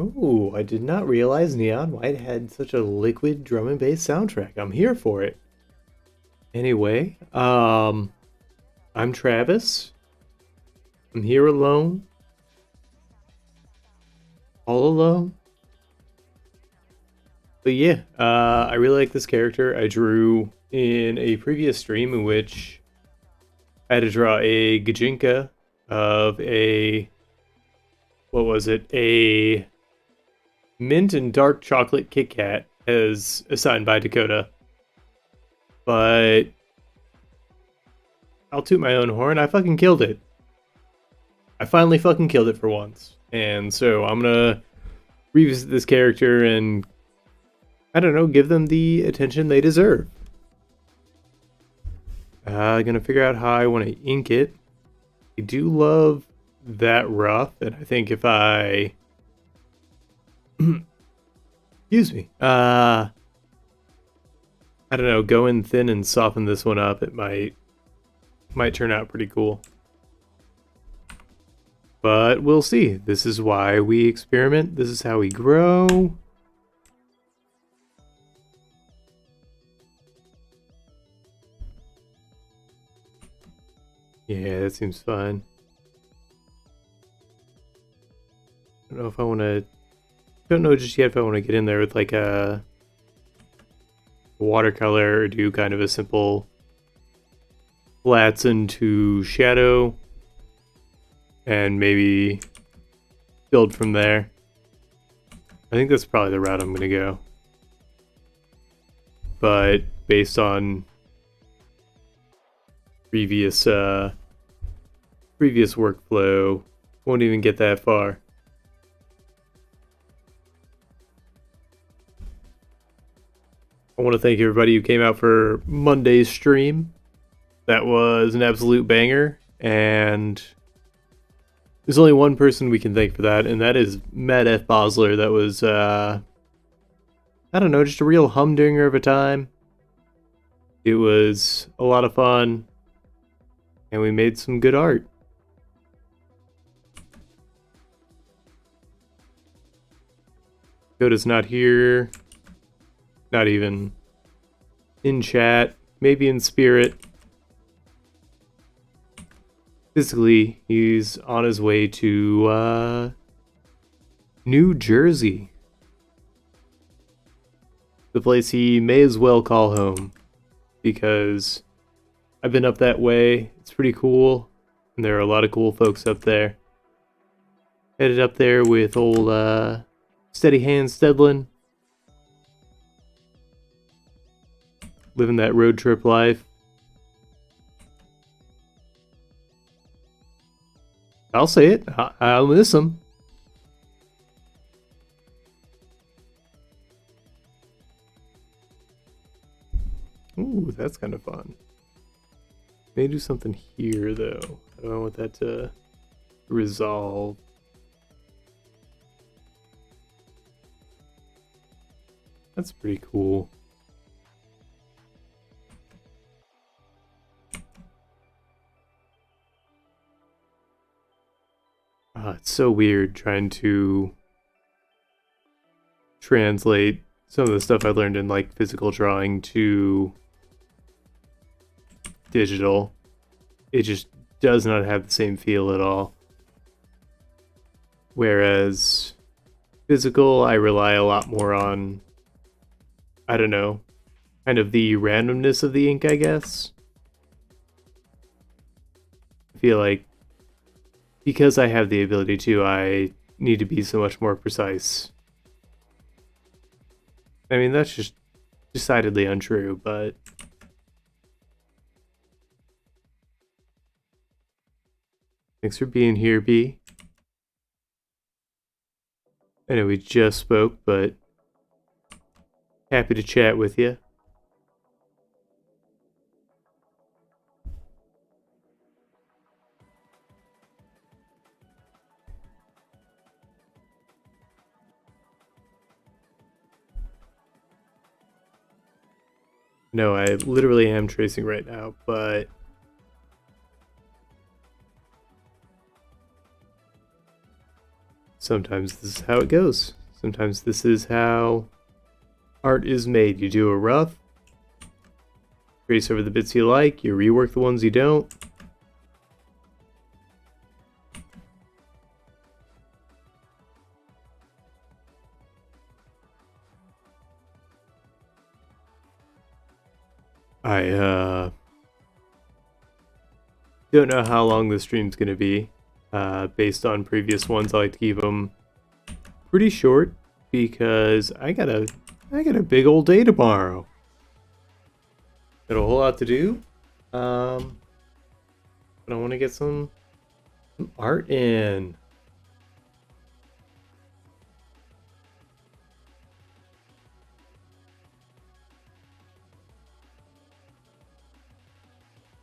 Oh, I did not realize Neon White had such a liquid drum and bass soundtrack. I'm here for it. Anyway, I'm Travis. I'm here alone, all alone. But yeah, I really like this character. I drew in a previous stream in which I had to draw a Gajinka of a, what was it? A mint and dark chocolate Kit Kat as assigned by Dakota. But I'll toot my own horn. I fucking killed it. I finally fucking killed it for once. And so I'm gonna revisit this character and, I don't know, give them the attention they deserve. Gonna figure out how I want to ink it. I do love that rough, and I think if I... excuse me. I don't know, go in thin and soften this one up. It might turn out pretty cool. But we'll see. This is why we experiment. This is how we grow. Yeah, that seems fun. I don't know if I want to... don't know just yet if I want to get in there with like a watercolor or do kind of a simple flats into shadow and maybe build from there. I think that's probably the route I'm going to go. But based on previous workflow, won't even get that far. I want to thank everybody who came out for Monday's stream. That was an absolute banger, and there's only one person we can thank for that, and that is Matt F. Bosler. That was, I don't know, just a real humdinger of a time. It was a lot of fun, and we made some good art. Dakota's not here. Not even in chat. Maybe in spirit. Physically, he's on his way to New Jersey. The place he may as well call home. Because I've been up that way. It's pretty cool. And there are a lot of cool folks up there. Headed up there with old Steady Hand Stedlin. Living that road trip life. I'll say it. I'll miss him. Ooh, that's kind of fun. May do something here, though. I don't want that to resolve. That's pretty cool. It's so weird trying to translate some of the stuff I learned in like physical drawing to digital. It just does not have the same feel at all. Whereas physical, I rely a lot more on, I don't know, kind of the randomness of the ink, I guess. I feel like because I have the ability to, I need to be so much more precise. I mean, that's just decidedly untrue, but... thanks for being here, B. I know we just spoke, but happy to chat with you. No, I literally am tracing right now, but sometimes this is how it goes. Sometimes this is how art is made. You do a rough, trace over the bits you like, you rework the ones you don't. I don't know how long the stream's gonna be. Based on previous ones, I like to keep them pretty short because I got a big old day tomorrow. Got a whole lot to do. But I want to get some art in.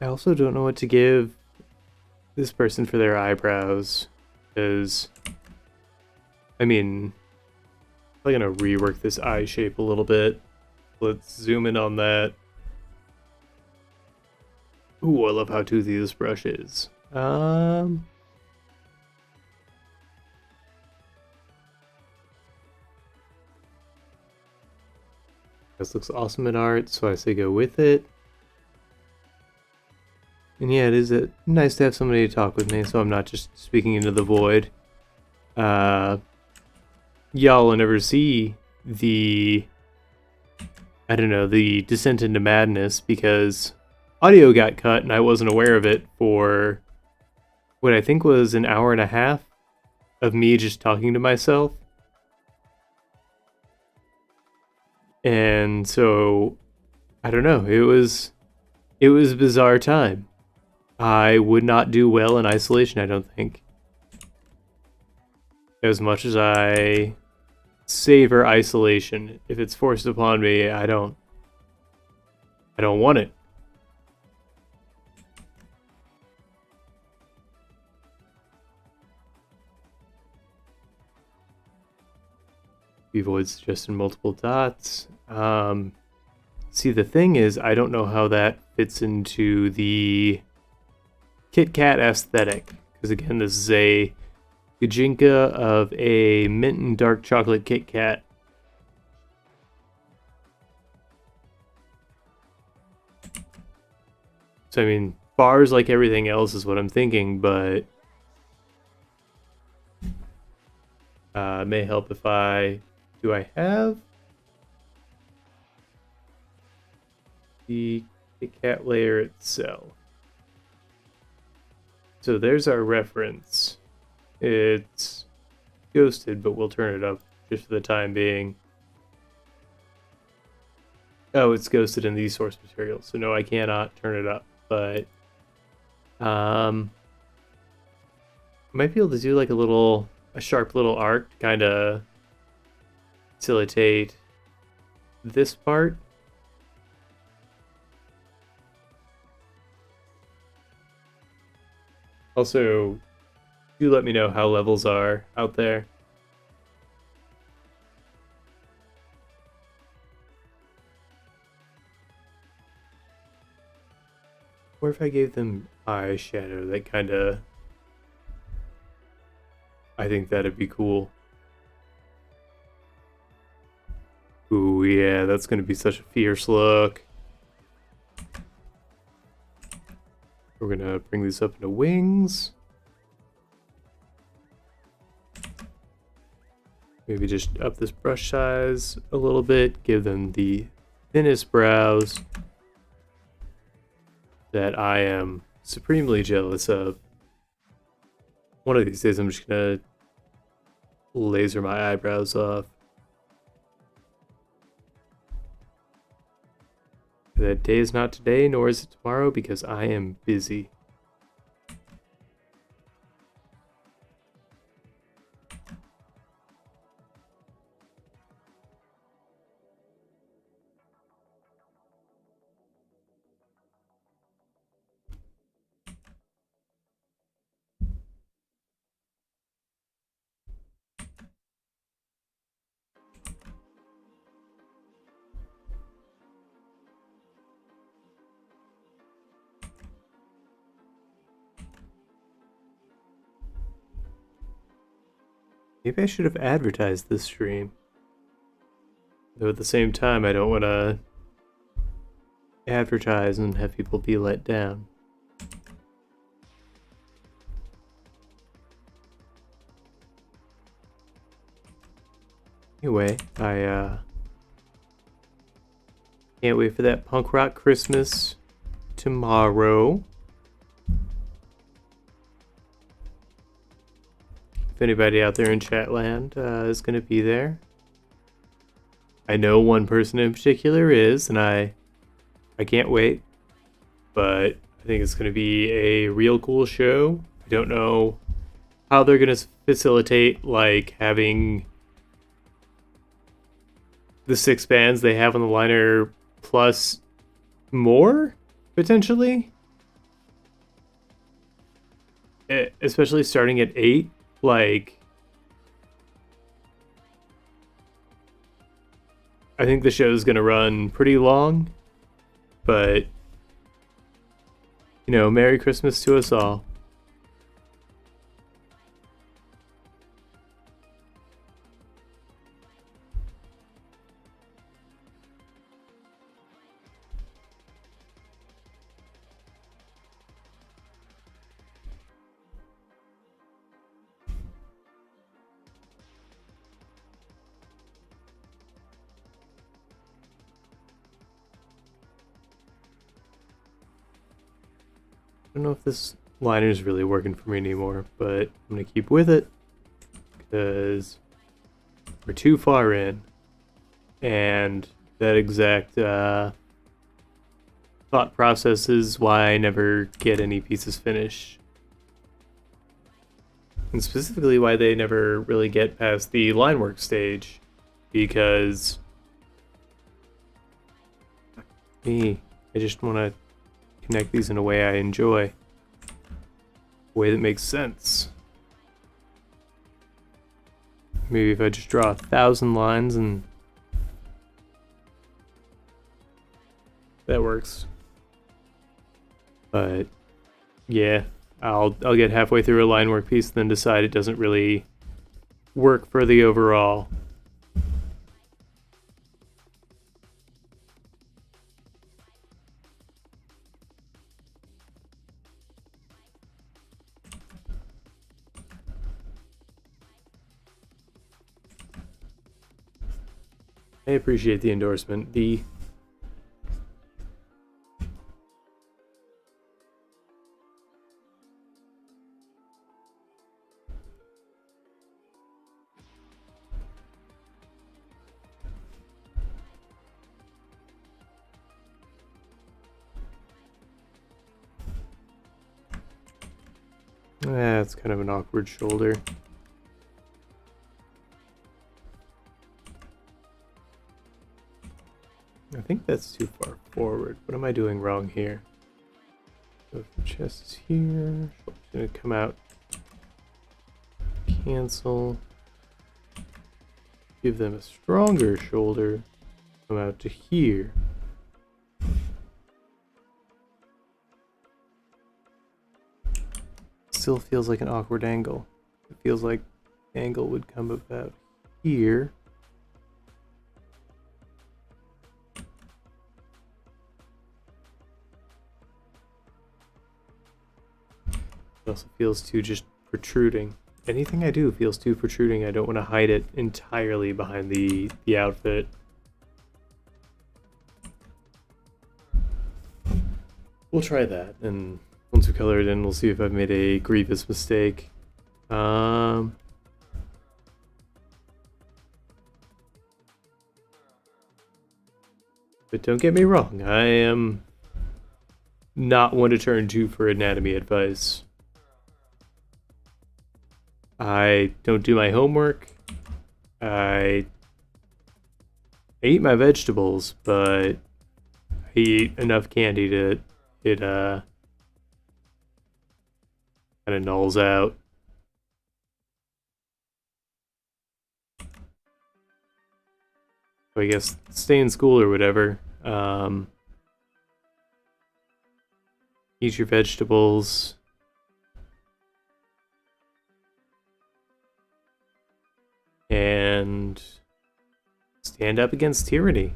I also don't know what to give this person for their eyebrows, because I mean, I'm gonna rework this eye shape a little bit. Let's zoom in on that. Ooh, I love how toothy this brush is. This looks awesome in art, so I say go with it. And yeah, it is nice to have somebody to talk with me, so I'm not just speaking into the void. Y'all will never see the, I don't know, the descent into madness, because audio got cut and I wasn't aware of it for what I think was an hour and a half of me just talking to myself. And so, I don't know, it was a bizarre time. I would not do well in isolation, I don't think. As much as I savor isolation, if it's forced upon me, I don't want it. Avoid suggesting multiple dots. See, the thing is, I don't know how that fits into the Kit Kat aesthetic, because again, this is a Gajinka of a mint and dark chocolate Kit Kat. So I mean, bars like everything else is what I'm thinking, but may help if do I have the Kit Kat layer itself? So there's our reference. It's ghosted, but we'll turn it up just for the time being. Oh, it's ghosted in these source materials, so no, I cannot turn it up, but I might be able to do like a sharp little arc to kind of facilitate this part. Also, do let me know how levels are out there. Or if I gave them eyeshadow, that kind of... I think that'd be cool. Ooh, yeah, that's going to be such a fierce look. We're going to bring these up into wings. Maybe just up this brush size a little bit, give them the thinnest brows that I am supremely jealous of. One of these days I'm just gonna laser my eyebrows off. That day is not today, nor is it tomorrow, because I am busy. Maybe I should have advertised this stream. Though at the same time, I don't want to advertise and have people be let down. Anyway, I can't wait for that punk rock Christmas tomorrow. If anybody out there in Chatland is going to be there. I know one person in particular is, and I can't wait. But I think it's going to be a real cool show. I don't know how they're going to facilitate, like, having the 6 bands they have on the liner plus more, potentially. Especially starting at 8. Like, I think the show's going to run pretty long. But, you know, Merry Christmas to us all. I don't know if this liner is really working for me anymore, but I'm going to keep with it because we're too far in, and that exact thought process is why I never get any pieces finished. And specifically why they never really get past the line work stage, because I just want to connect these in a way I enjoy, a way that makes sense. Maybe if I just draw 1,000 lines and that works. But yeah, I'll get halfway through a line work piece and then decide it doesn't really work for the overall. I appreciate the endorsement, B. That's kind of an awkward shoulder. I think that's too far forward. What am I doing wrong here? So if the chest is here, shoulder's gonna come out. Cancel. Give them a stronger shoulder. Come out to here. Still feels like an awkward angle. It feels like the angle would come about here. It also feels too just protruding. Anything I do feels too protruding. I don't want to hide it entirely behind the outfit. We'll try that, and once we color it in, we'll see if I've made a grievous mistake. But don't get me wrong, I am not one to turn to for anatomy advice. I don't do my homework. I eat my vegetables, but I eat enough candy to it kind of nulls out. So I guess stay in school or whatever. Eat your vegetables. and stand up against tyranny.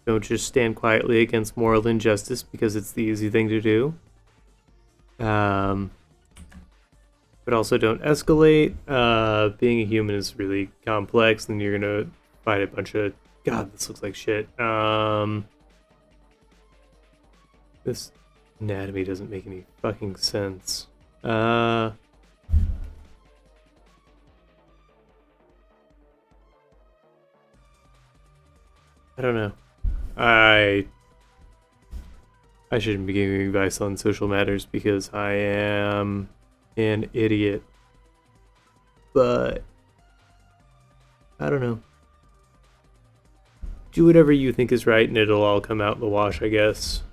Don't just stand quietly against moral injustice because it's the easy thing to do. But also don't escalate. Being a human is really complex, and you're gonna fight a bunch of... God, this looks like shit. This anatomy doesn't make any fucking sense. I don't know. I shouldn't be giving advice on social matters because I am an idiot. But I don't know. Do whatever you think is right and it'll all come out in the wash, I guess.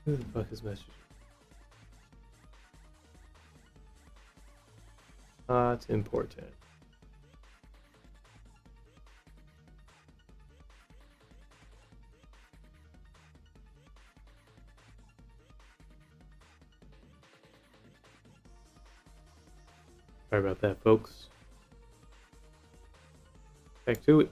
Who the fuck is messaging? Not important. Sorry about that, folks. Back to it.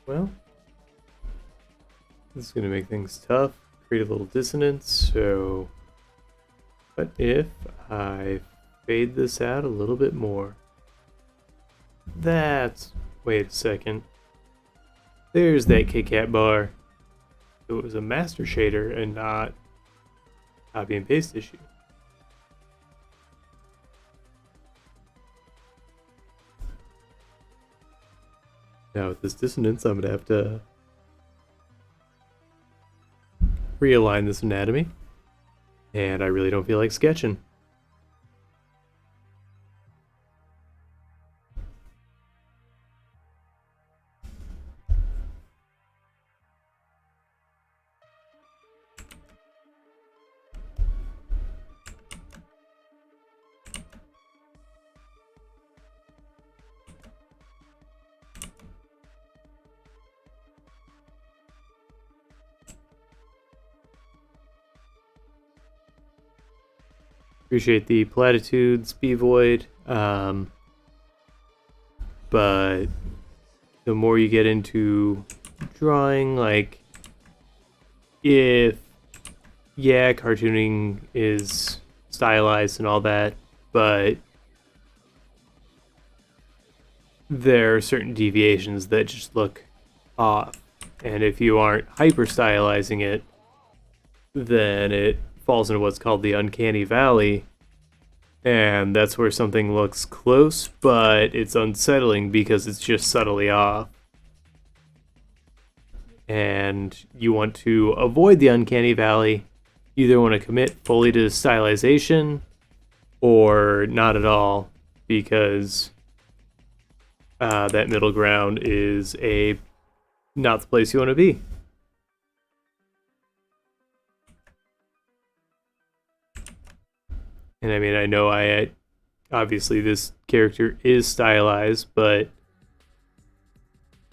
Well, this is going to make things tough, create a little dissonance, so what if I fade this out a little bit more? Wait a second. There's that Kit Kat bar. So it was a master shader and not copy and paste issue. Now with this dissonance, I'm going to have to realign this anatomy. And I really don't feel like sketching. Appreciate the platitudes, be void. But the more you get into drawing, like, yeah, cartooning is stylized and all that, but there are certain deviations that just look off. And if you aren't hyper stylizing it, then it falls into what's called the uncanny valley, and that's where something looks close, but it's unsettling because it's just subtly off. And you want to avoid the uncanny valley. You either want to commit fully to stylization or not at all, because that middle ground is not the place you want to be. And I mean, I know obviously this character is stylized, but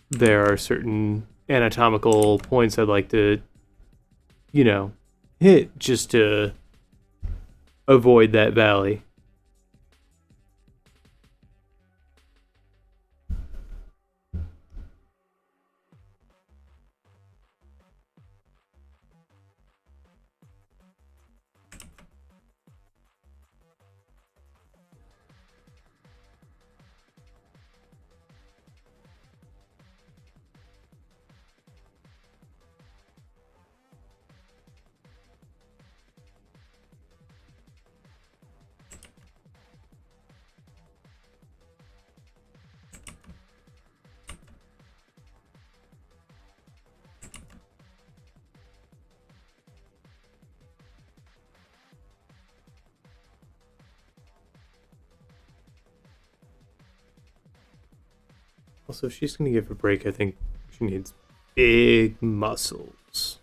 there are certain anatomical points I'd like to, hit just to avoid that valley. Also, if she's gonna give a break, I think she needs big muscles.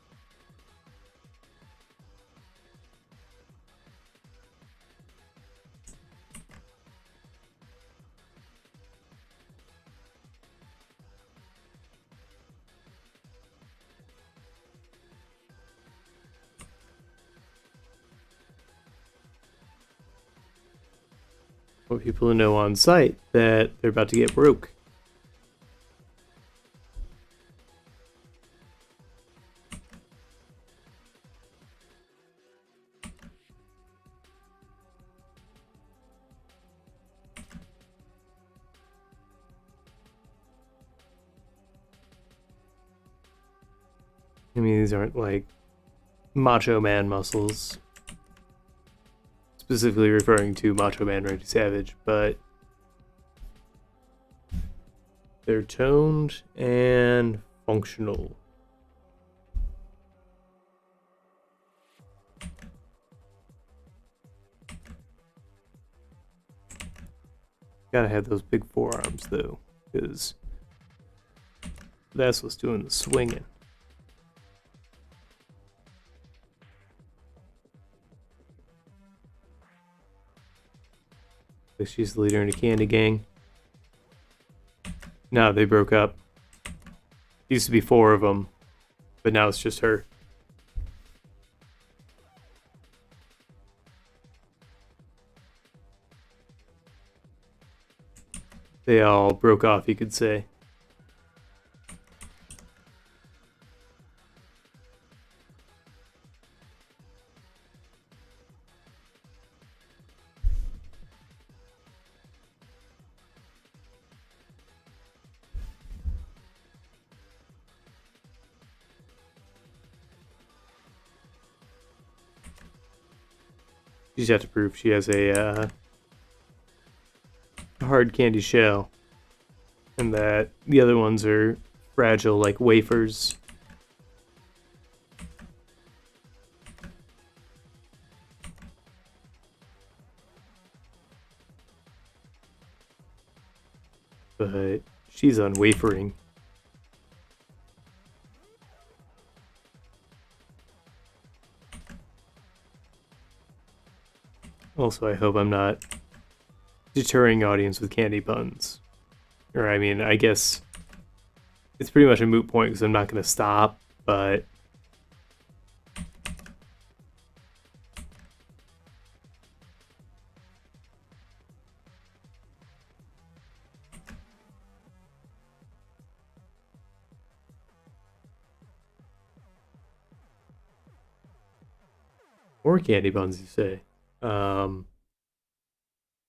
Want people to know on site that they're about to get broke. I mean, these aren't like Macho Man muscles, specifically referring to Macho Man Randy Savage, but they're toned and functional. Gotta have those big forearms though, because that's what's doing the swinging. Like she's the leader in a candy gang. No, they broke up. Used to be 4 of them, but now it's just her. They all broke off, you could say. She's got to prove she has a hard candy shell, and that the other ones are fragile like wafers. But she's unwavering. Also, I hope I'm not deterring audience with candy puns. Or, I mean, I guess it's pretty much a moot point because I'm not going to stop, but more candy buns, you say?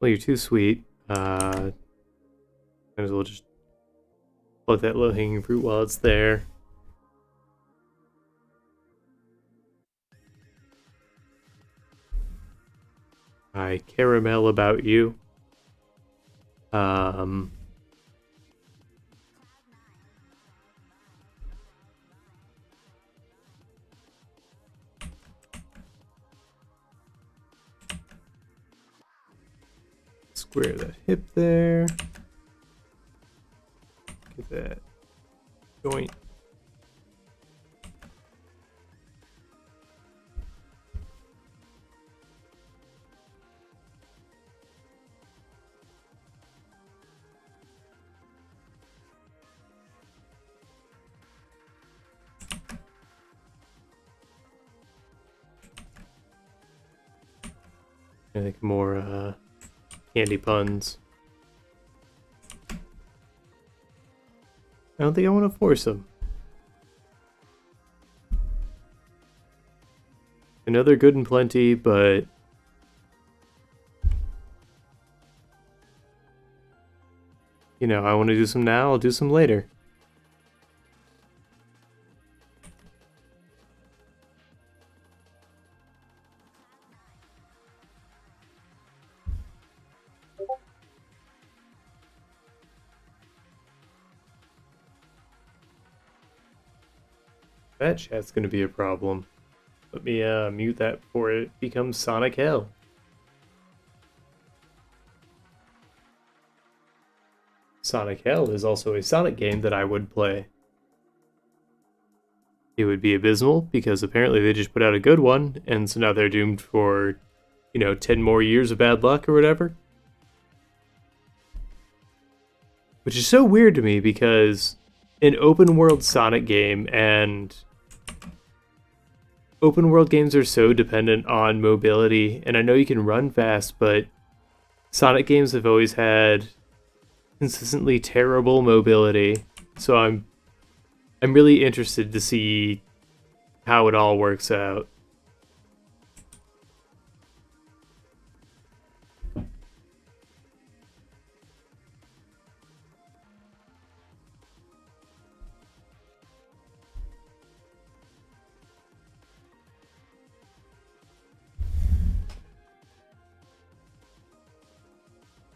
Well, you're too sweet. Might as well just pluck that low-hanging fruit while it's there. I caramel about you. Square that hip there. Get that joint. I think more candy puns. I don't think I want to force them. I know they're good and plenty, but you know, I want to do some now, I'll do some later. That chat's gonna be a problem. Let me mute that before it becomes Sonic Hell. Sonic Hell is also a Sonic game that I would play. It would be abysmal because apparently they just put out a good one, and so now they're doomed for, 10 more years of bad luck or whatever. Which is so weird to me because an open world Sonic game, and open world games are so dependent on mobility, and I know you can run fast, but Sonic games have always had consistently terrible mobility. So I'm really interested to see how it all works out.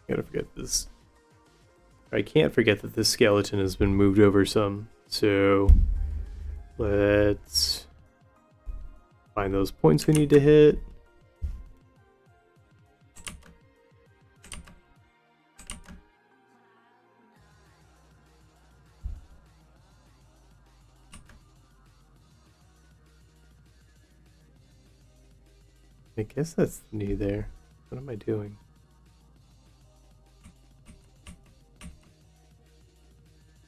Gotta forget this. I can't forget that this skeleton has been moved over some. So let's find those points we need to hit. I guess that's new there. What am I doing?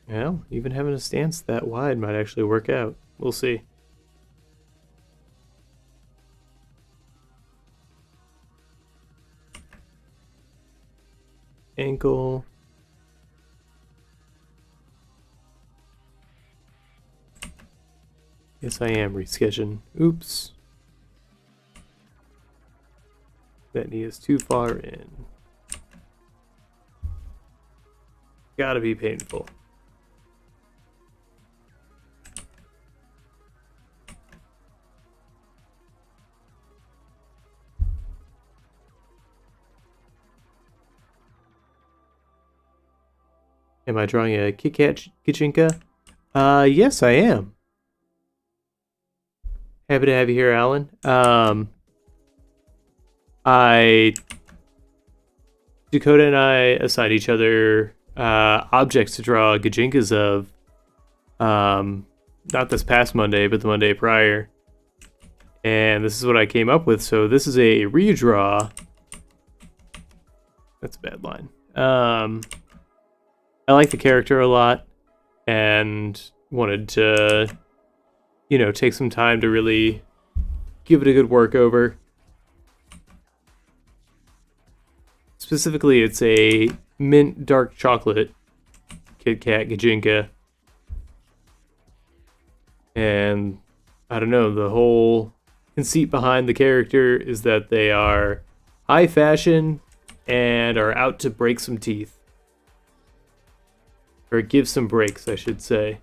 Well, even having a stance that wide might actually work out. We'll see. Ankle. Yes, I am rescheduling. Oops. That knee is too far in. Gotta be painful. Am I drawing a Kit Kat Kachinka? Yes, I am. Happy to have you here, Alan. Dakota and I assigned each other objects to draw Gajinkas of. Not this past Monday, but the Monday prior. And this is what I came up with. So this is a redraw. That's a bad line. I like the character a lot, and wanted to, take some time to really give it a good work over. Specifically, it's a mint dark chocolate Kit Kat Gajinka. And I don't know, the whole conceit behind the character is that they are high fashion and are out to break some teeth. Or give some breaks, I should say.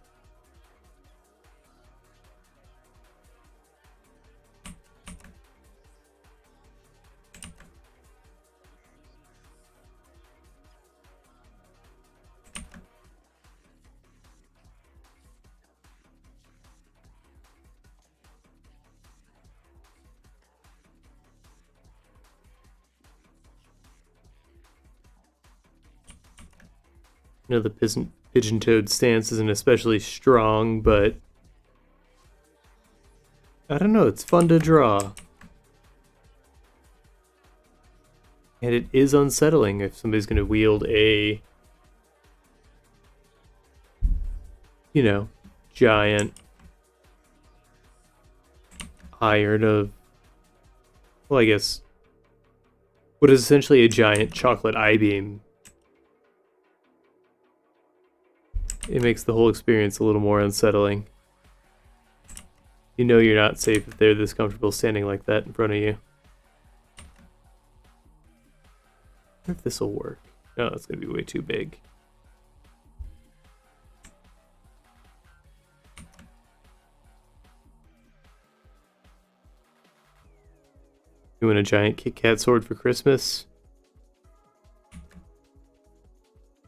I know the pigeon-toed stance isn't especially strong, but I don't know, it's fun to draw. And it is unsettling if somebody's going to wield a, giant iron of, well, I guess, what is essentially a giant chocolate I-beam. It makes the whole experience a little more unsettling. You know you're not safe if they're this comfortable standing like that in front of you. I wonder if this will work. No, it's going to be way too big. You want a giant Kit Kat sword for Christmas?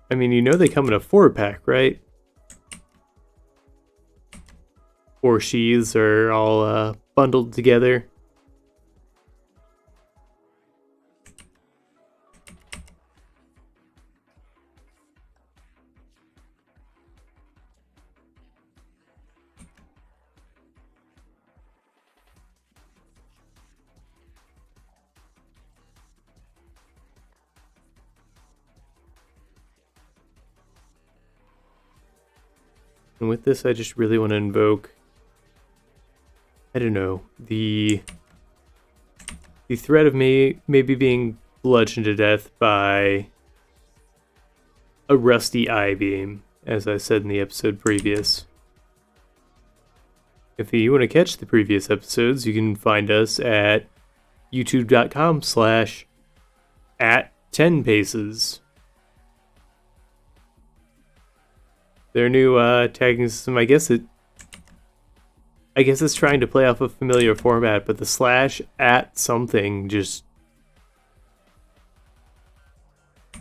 I mean, they come in a 4-pack, right? 4 sheaths are all bundled together. And with this, I just really want to invoke, I don't know, the threat of me maybe being bludgeoned to death by a rusty eye beam, as I said in the episode previous. If you want to catch the previous episodes, you can find us at youtube.com/@10paces. Their new tagging system, I guess it's trying to play off a familiar format, but the /@ something just,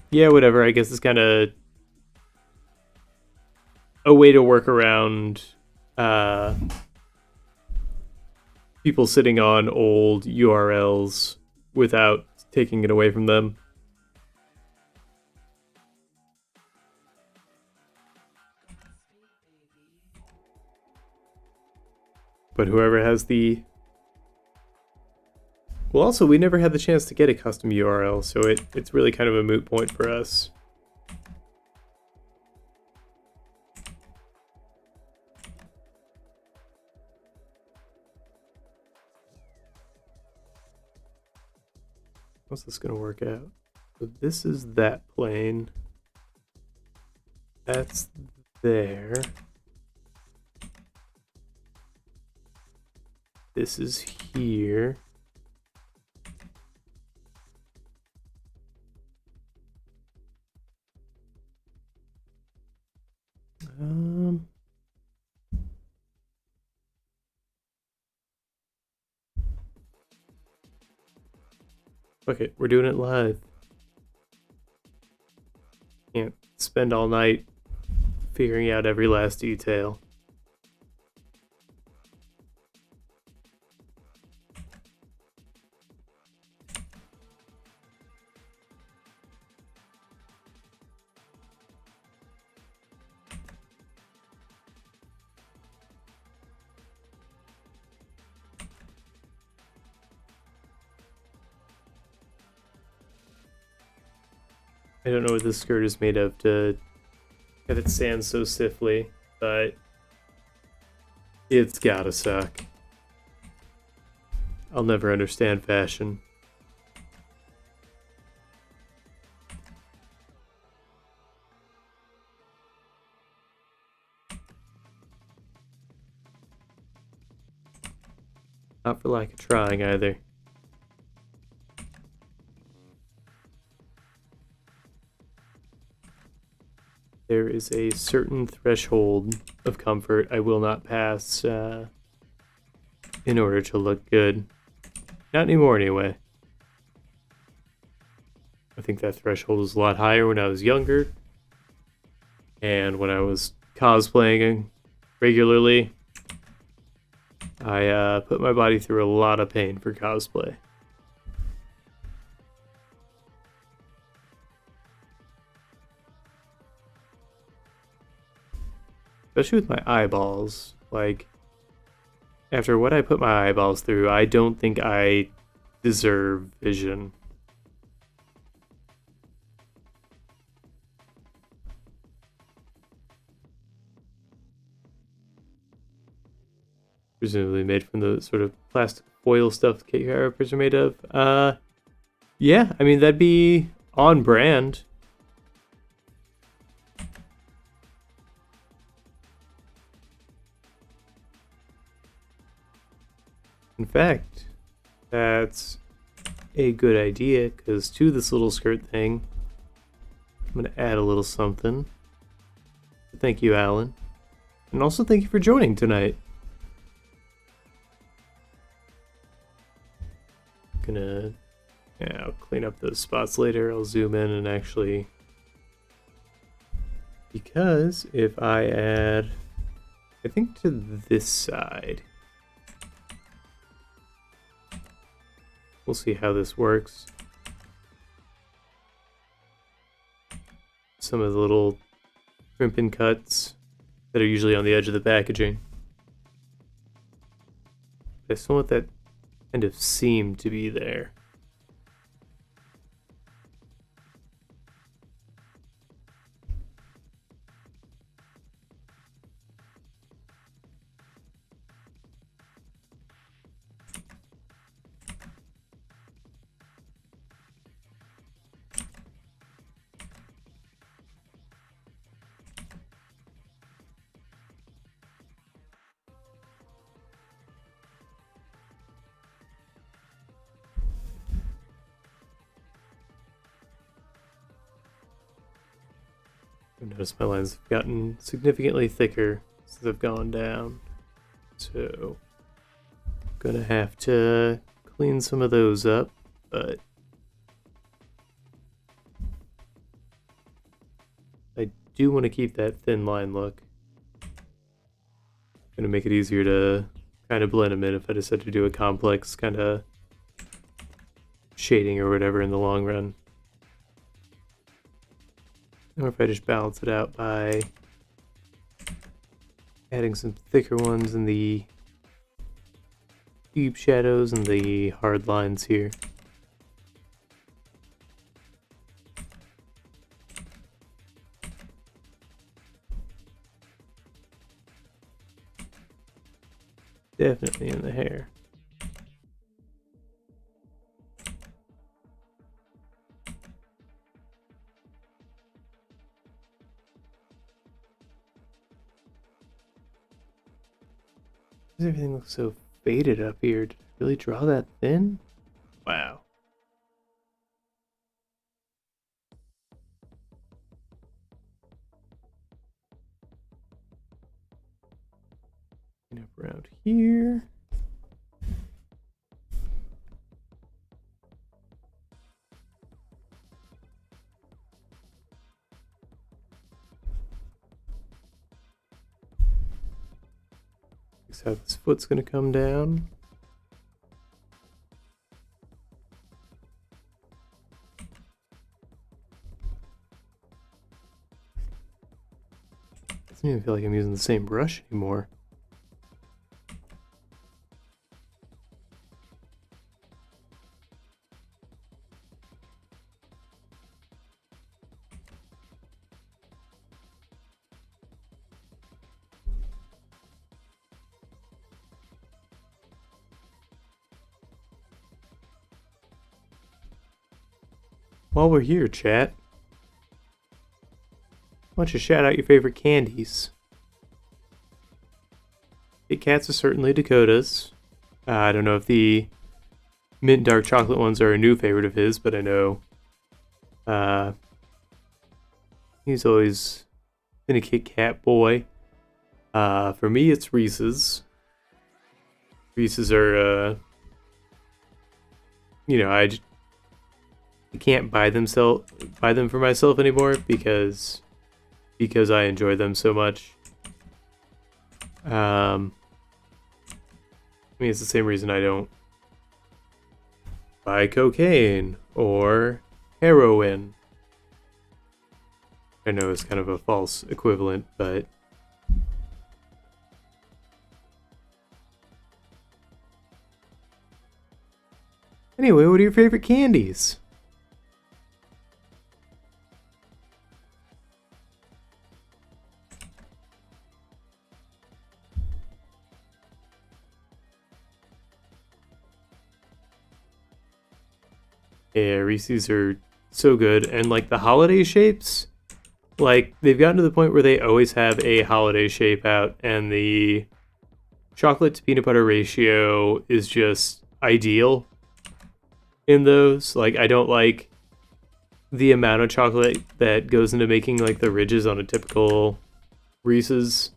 yeah, whatever. I guess it's kind of a way to work around people sitting on old URLs without taking it away from them. But whoever has the... Well, also, we never had the chance to get a custom URL, so it's really kind of a moot point for us. How's this going to work out? So this is that plane. That's there. This is here. Okay, we're doing it live. Can't spend all night figuring out every last detail. I don't know what this skirt is made of to have it stand so stiffly, but it's gotta suck. I'll never understand fashion. Not for lack of trying either. There is a certain threshold of comfort I will not pass in order to look good. Not anymore, anyway. I think that threshold was a lot higher when I was younger. And when I was cosplaying regularly, I put my body through a lot of pain for cosplay. Especially with my eyeballs. Like, after what I put my eyeballs through, I don't think I deserve vision. Presumably made from the sort of plastic foil stuff cake characters are made of. Yeah, I mean, that'd be on brand. In fact, that's a good idea, because to this little skirt thing, I'm going to add a little something. Thank you, Alan. And also thank you for joining tonight. I'll clean up those spots later. I'll zoom in and actually... Because if I add, I think to this side... We'll see how this works. Some of the little crimping cuts that are usually on the edge of the packaging. I still want that kind of seam to be there. I've noticed my lines have gotten significantly thicker since I've gone down. So, gonna have to clean some of those up, but I do want to keep that thin line look. Gonna make it easier to kind of blend them in if I decide to do a complex kind of shading or whatever in the long run. Or if I just balance it out by adding some thicker ones in the deep shadows and the hard lines here. Definitely in the hair. Everything looks so faded up here. Did I really draw that thin? Wow. Up around here. Looks how this foot's gonna come down. Doesn't even feel like I'm using the same brush anymore. While we're here, chat, why don't you shout out your favorite candies? Kit Kats are certainly Dakota's. I don't know if the mint dark chocolate ones are a new favorite of his, but I know he's always been a Kit Kat boy. For me, it's Reese's. Reese's are, I can't buy them for myself anymore because I enjoy them so much. I mean, it's the same reason I don't buy cocaine or heroin. I know it's kind of a false equivalent, but anyway, what are your favorite candies? Yeah, Reese's are so good. And like the holiday shapes, like they've gotten to the point where they always have a holiday shape out, and the chocolate to peanut butter ratio is just ideal in those. Like, I don't like the amount of chocolate that goes into making like the ridges on a typical Reese's.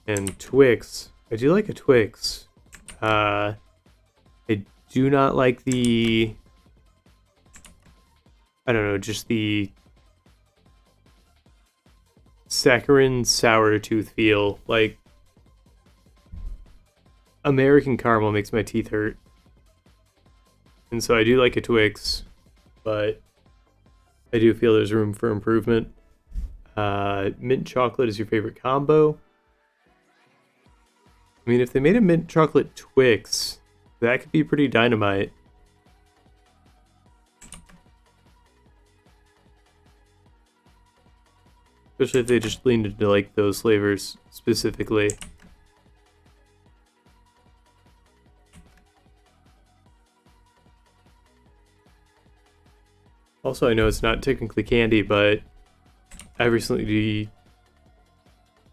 And Twix. I do like a Twix. I do not like the, I don't know, just the saccharine sour tooth feel. Like, American caramel makes my teeth hurt. And so I do like a Twix, but I do feel there's room for improvement. Mint chocolate is your favorite combo. I mean, if they made a mint chocolate Twix, that could be pretty dynamite. Especially if they just leaned into like those flavors specifically. Also, I know it's not technically candy, but I recently,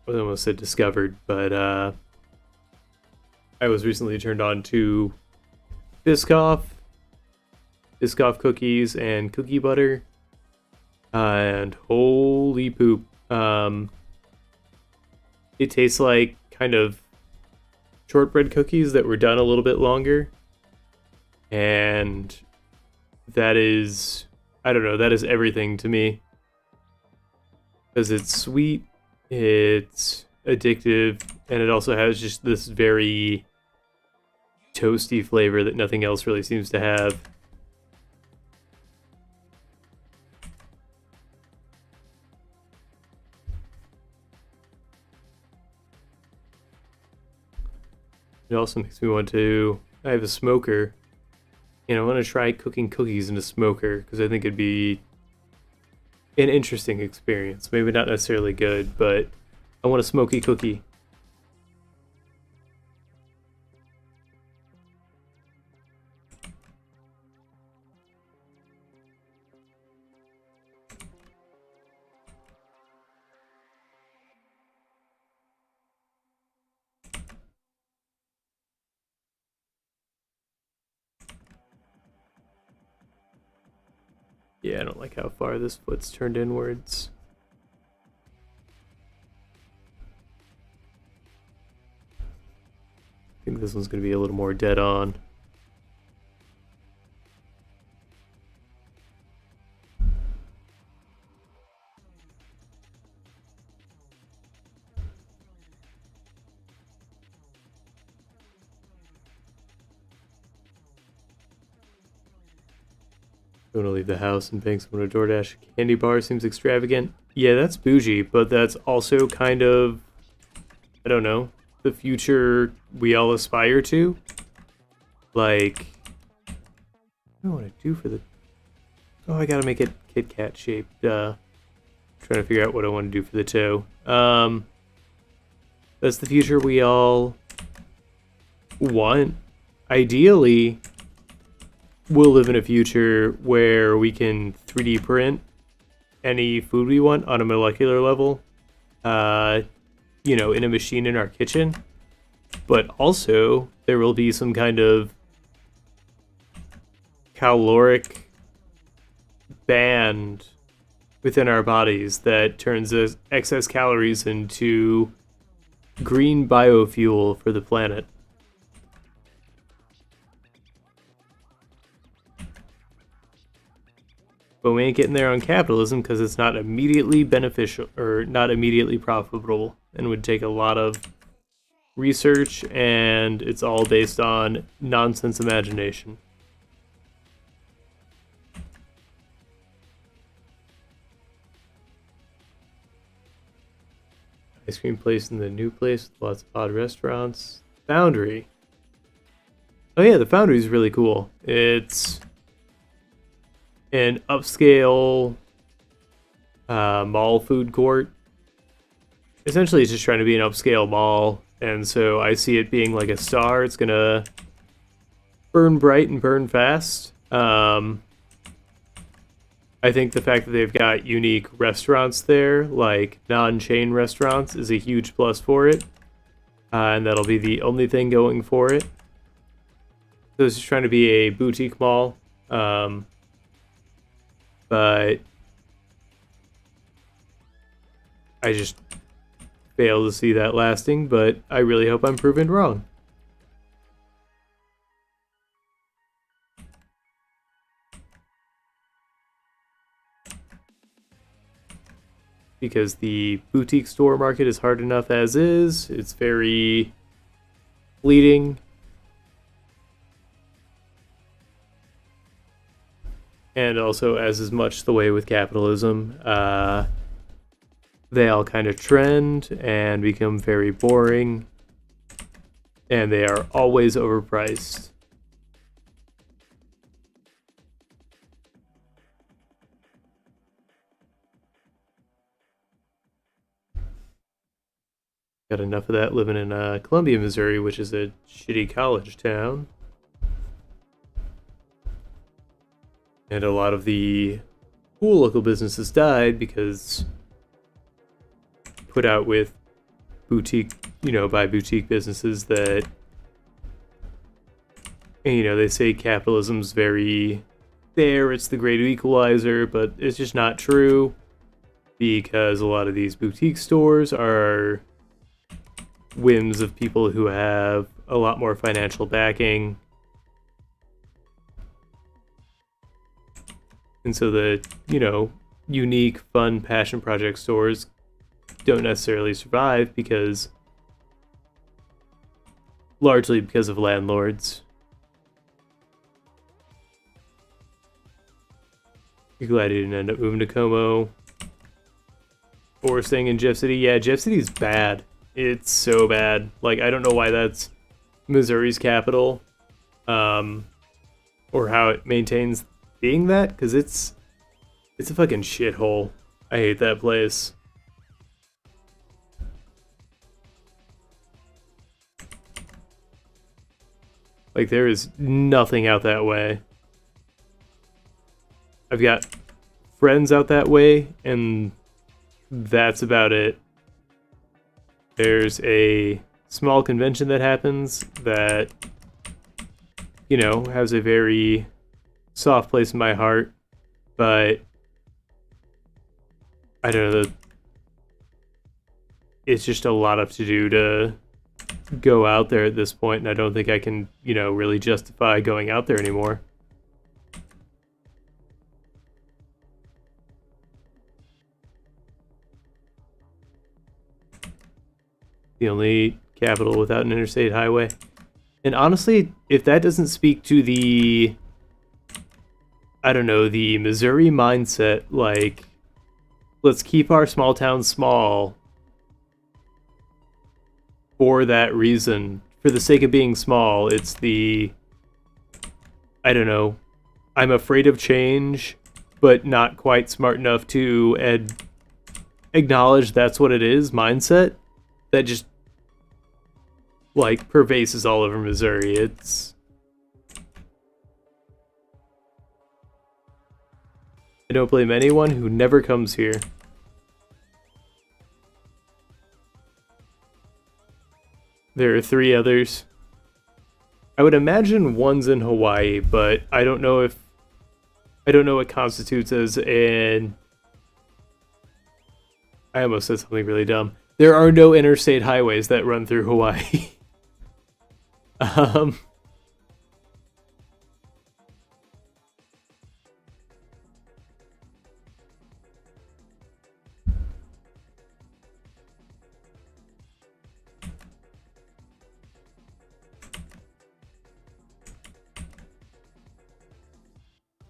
I almost said discovered, but I was recently turned on to Biscoff Biscoff cookies and cookie butter. And holy poop. It tastes like kind of shortbread cookies that were done a little bit longer. And that is, I don't know, that is everything to me. Because it's sweet, it's addictive, and it also has just this very toasty flavor that nothing else really seems to have. It also makes me want to, I have a smoker, and I want to try cooking cookies in a smoker, because I think it'd be an interesting experience. Maybe not necessarily good, but I want a smoky cookie. Yeah, I don't like how far this foot's turned inwards. I think this one's going to be a little more dead on. I'm gonna leave the house and paying someone a DoorDash candy bar seems extravagant. Yeah, that's bougie, but that's also kind of, I don't know, the future we all aspire to. Like, what do I want to do for the... Oh, I gotta make it Kit Kat shaped. Trying to figure out what I want to do for the toe. That's the future we all want. Ideally, we'll live in a future where we can 3D print any food we want on a molecular level, you know, in a machine in our kitchen. But also, there will be some kind of caloric band within our bodies that turns excess calories into green biofuel for the planet. But we ain't getting there on capitalism because it's not immediately beneficial or not immediately profitable and would take a lot of research, and it's all based on nonsense imagination. Ice cream place in the new place with lots of odd restaurants. Foundry. Oh yeah, the Foundry is really cool. It's an upscale mall food court. Essentially, it's just trying to be an upscale mall, and so I see it being like a star. It's gonna burn bright and burn fast. I think the fact that they've got unique restaurants there, like non-chain restaurants, is a huge plus for it, and that'll be the only thing going for it. So it's just trying to be a boutique mall. But I just fail to see that lasting, but I really hope I'm proven wrong. Because the boutique store market is hard enough as is. It's very fleeting. And also, as is much the way with capitalism, they all kind of trend and become very boring, and they are always overpriced. Got enough of that living in Columbia, Missouri, which is a shitty college town. And a lot of the cool local businesses died because put out with boutique, by boutique businesses that, they say capitalism's very there it's the great equalizer, but it's just not true because a lot of these boutique stores are whims of people who have a lot more financial backing. And so the, unique, fun passion project stores don't necessarily survive largely because of landlords. You're glad he didn't end up moving to Como or staying in Jeff City. Yeah, Jeff City's bad. It's so bad. Like, I don't know why that's Missouri's capital, or how it maintains being that, because it's a fucking shithole. I hate that place. Like, there is nothing out that way. I've got friends out that way, and that's about it. There's a small convention that happens that, has a very soft place in my heart, but I don't know, it's just a lot of to do to go out there at this point, and I don't think I can, really justify going out there anymore. The only capital without an interstate highway. And honestly, if that doesn't speak to the, the Missouri mindset, like, let's keep our small towns small for that reason, for the sake of being small. It's the, I'm afraid of change, but not quite smart enough to acknowledge that's what it is mindset that just, like, pervasives all over Missouri. I don't blame anyone who never comes here. There are 3 others. I would imagine one's in Hawaii, but I don't know what constitutes as an... I almost said something really dumb. There are no interstate highways that run through Hawaii. I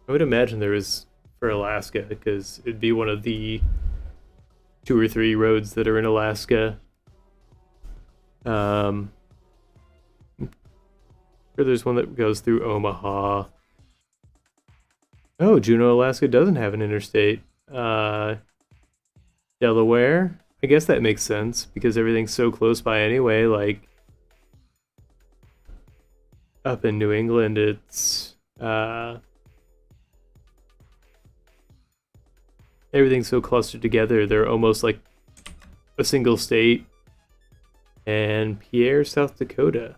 would imagine there is for Alaska, because it'd be one of the 2 or 3 roads that are in Alaska. Or there's one that goes through Omaha. Oh, Juneau, Alaska doesn't have an interstate. Delaware? I guess that makes sense, because everything's so close by anyway. Like, up in New England, it's... everything's so clustered together, they're almost like a single state. And Pierre, South Dakota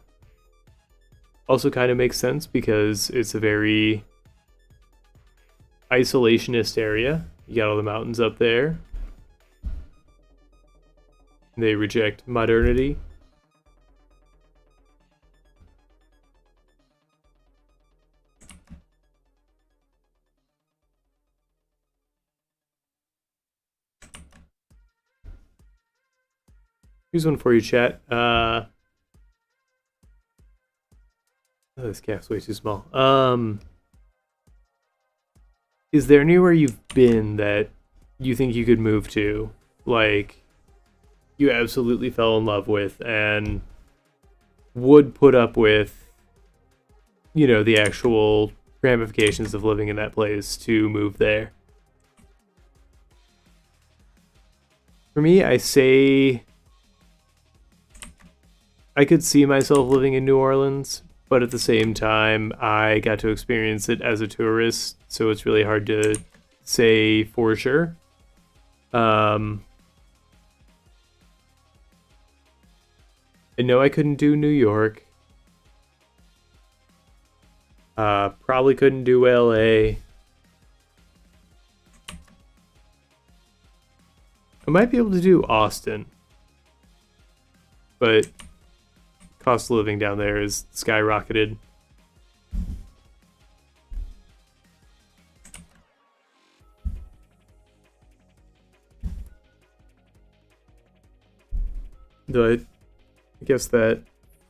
also kind of makes sense because it's a very isolationist area. You got all the mountains up there. They reject modernity. Here's one for you, chat. Oh, this cap's way too small. Is there anywhere you've been that you think you could move to? Like, you absolutely fell in love with and would put up with, the actual ramifications of living in that place to move there? For me, I say I could see myself living in New Orleans, but at the same time, I got to experience it as a tourist, so it's really hard to say for sure. I know I couldn't do New York. Probably couldn't do LA. I might be able to do Austin, but cost of living down there is skyrocketed. Though I guess that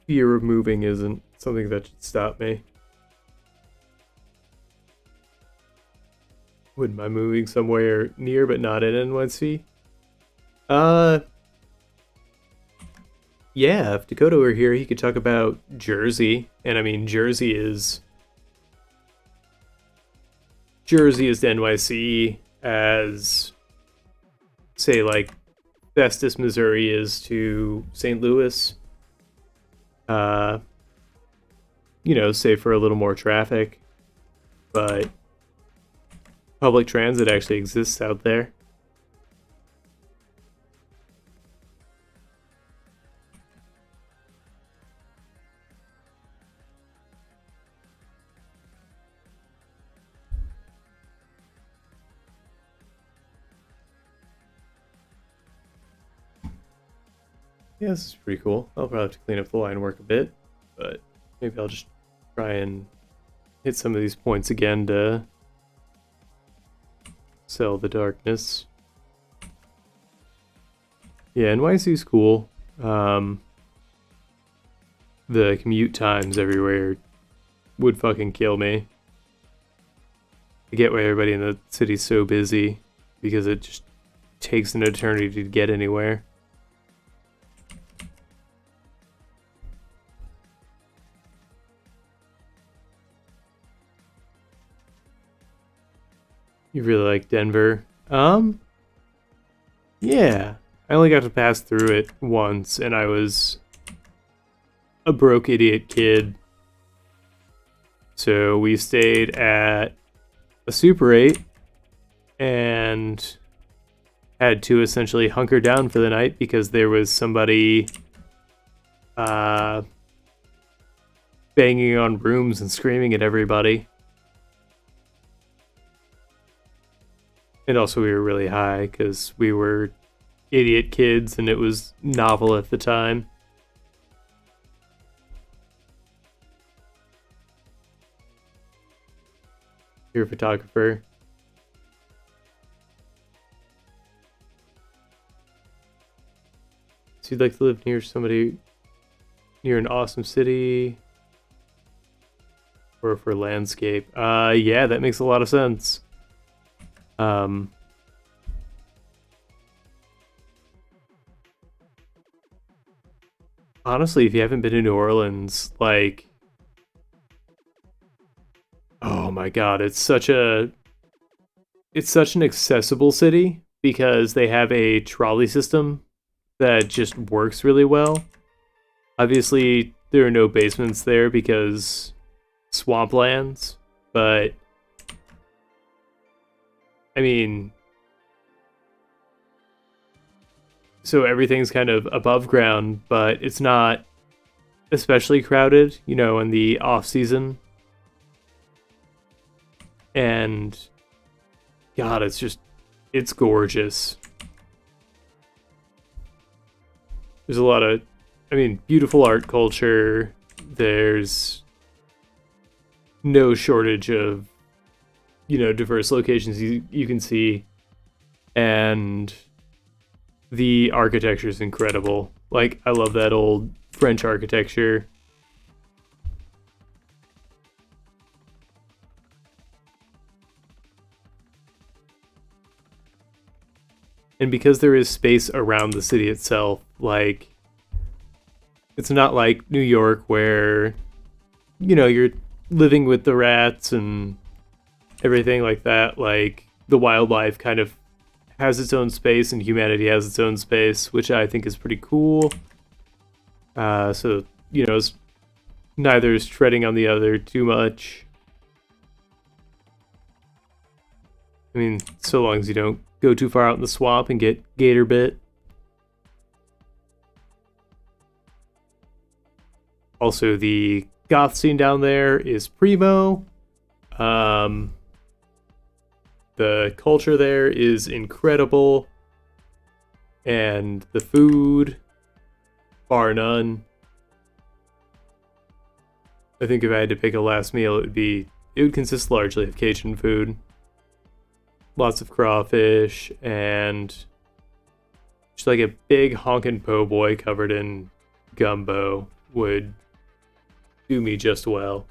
fear of moving isn't something that should stop me. Wouldn't mind moving somewhere near but not in NYC. Uh, yeah, if Dakota were here, he could talk about Jersey. And I mean, Jersey is to NYC as, say, like Festus, Missouri is to St. Louis. Uh, save for a little more traffic, but public transit actually exists out there. Yeah, this is pretty cool. I'll probably have to clean up the line work a bit, but maybe I'll just try and hit some of these points again to sell the darkness. Yeah, NYC's cool. The commute times everywhere would fucking kill me. I get why everybody in the city's so busy, because it just takes an eternity to get anywhere. You really like Denver? Yeah. I only got to pass through it once, and I was a broke idiot kid. So we stayed at a Super 8 and had to essentially hunker down for the night because there was somebody banging on rooms and screaming at everybody. And also we were really high because we were idiot kids and it was novel at the time. You're a photographer. So you'd like to live near somebody, near an awesome city, or for landscape? Yeah, that makes a lot of sense. Honestly, if you haven't been to New Orleans, like, oh my god, it's such an accessible city because they have a trolley system that just works really well. Obviously, there are no basements there because swamplands, but I mean, so everything's kind of above ground, but it's not especially crowded, in the off season. And god, it's gorgeous. There's a lot of, beautiful art culture. There's no shortage of, diverse locations you can see. And the architecture is incredible. Like, I love that old French architecture. And because there is space around the city itself, like, it's not like New York where, you're living with the rats and everything like that. Like, the wildlife kind of has its own space and humanity has its own space, which I think is pretty cool. So, neither is treading on the other too much. So long as you don't go too far out in the swamp and get gator bit. Also, the goth scene down there is primo. The culture there is incredible. And the food, bar none. I think if I had to pick a last meal, it would consist largely of Cajun food. Lots of crawfish and just like a big honkin' po' boy covered in gumbo would do me just well.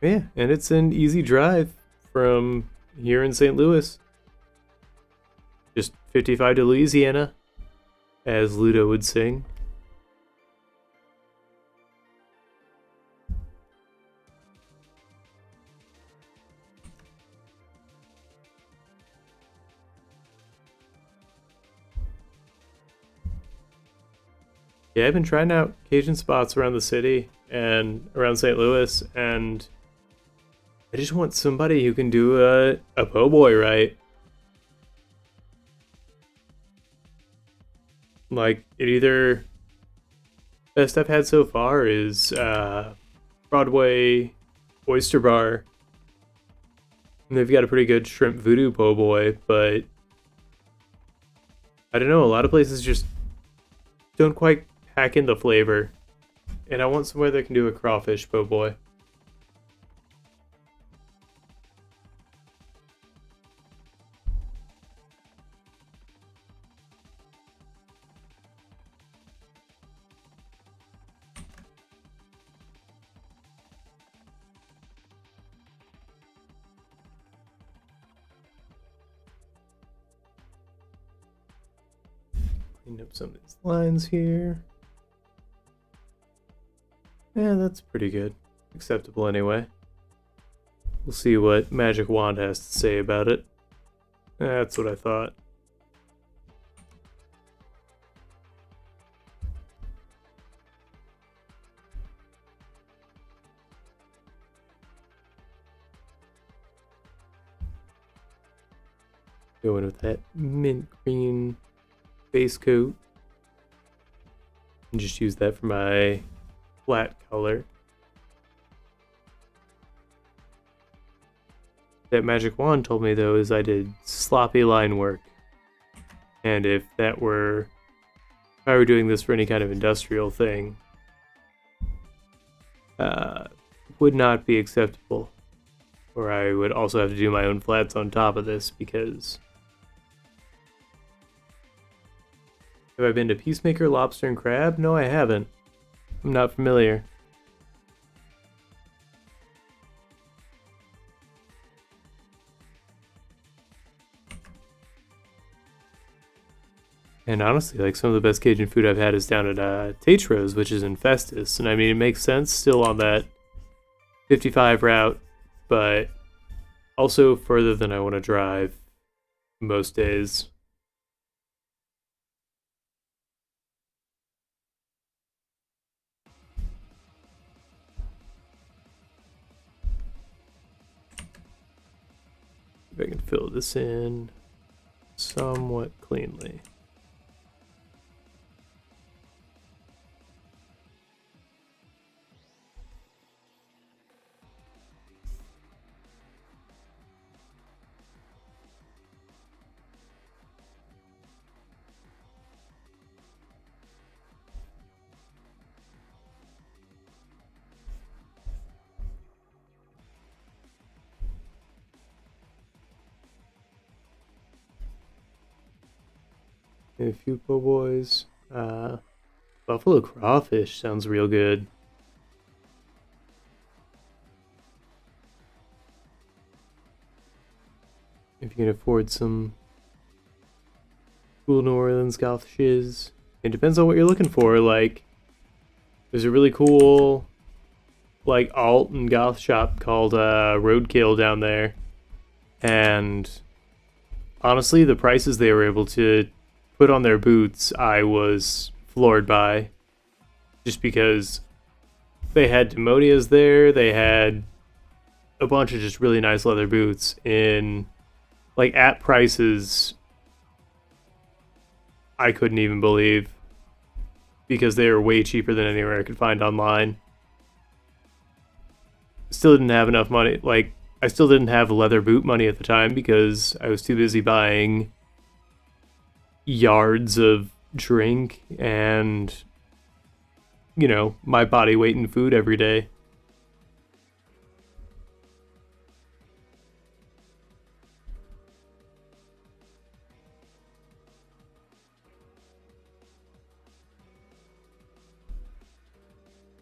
Yeah, and it's an easy drive from here in St. Louis. Just 55 to Louisiana, as Ludo would sing. Yeah, I've been trying out Cajun spots around the city and around St. Louis, and I just want somebody who can do a po' boy right. Like, it either best I've had so far is Broadway Oyster Bar. And they've got a pretty good shrimp voodoo po' boy, but I don't know, a lot of places just don't quite pack in the flavor. And I want somewhere that can do a crawfish po' boy. Clean up some of these lines here. Yeah, that's pretty good. Acceptable anyway. We'll see what Magic Wand has to say about it. That's what I thought. Going with that mint green base coat. And just use that for my flat color. That Magic Wand told me though is I did sloppy line work. And if I were doing this for any kind of industrial thing, would not be acceptable. Or I would also have to do my own flats on top of this because... Have I been to Peacemaker, Lobster, and Crab? No, I haven't. I'm not familiar. And honestly, like, some of the best Cajun food I've had is down at Tatros, which is in Festus. And I mean, it makes sense still on that 55 route, but also further than I want to drive most days. If I can fill this in somewhat cleanly. A few po' boys. Buffalo crawfish sounds real good. If you can afford some cool New Orleans golf shiz. It depends on what you're looking for. Like, there's a really cool, like, alt and goth shop called Roadkill down there. And honestly, the prices they were able to put on their boots, I was floored by. Just because they had Timonias there, they had a bunch of just really nice leather boots in, like, at prices I couldn't even believe. because they were way cheaper than anywhere I could find online. Still didn't have enough money. Like, I still didn't have leather boot money at the time because I was too busy buying yards of drink and, you know, my body weight in food every day.